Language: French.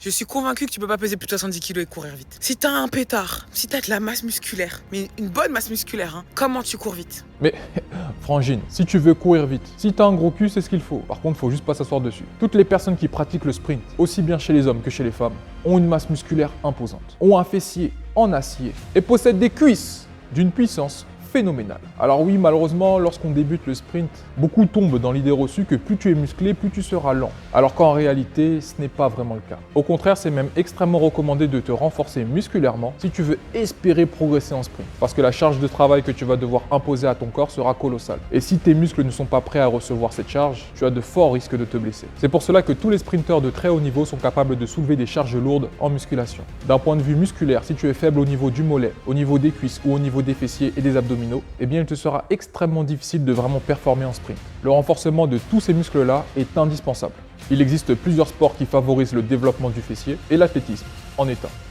Je suis convaincu que tu peux pas peser plus de 70 kilos et courir vite. Si t'as un pétard, si t'as de la masse musculaire, mais une bonne masse musculaire, hein, comment tu cours vite? Mais Frangine, si tu veux courir vite, si t'as un gros cul, c'est ce qu'il faut. Par contre, faut juste pas s'asseoir dessus. Toutes les personnes qui pratiquent le sprint, aussi bien chez les hommes que chez les femmes, ont une masse musculaire imposante, ont un fessier en acier et possèdent des cuisses d'une puissance phénoménale. Alors oui, malheureusement, lorsqu'on débute le sprint, beaucoup tombent dans l'idée reçue que plus tu es musclé, plus tu seras lent. Alors qu'en réalité, ce n'est pas vraiment le cas. Au contraire, c'est même extrêmement recommandé de te renforcer musculairement si tu veux espérer progresser en sprint. Parce que la charge de travail que tu vas devoir imposer à ton corps sera colossale. Et si tes muscles ne sont pas prêts à recevoir cette charge, tu as de forts risques de te blesser. C'est pour cela que tous les sprinteurs de très haut niveau sont capables de soulever des charges lourdes en musculation. D'un point de vue musculaire, si tu es faible au niveau du mollet, au niveau des cuisses ou au niveau des fessiers et des abdominaux, eh bien il te sera extrêmement difficile de vraiment performer en sprint. Le renforcement de tous ces muscles-là est indispensable. Il existe plusieurs sports qui favorisent le développement du fessier et l'athlétisme en est un.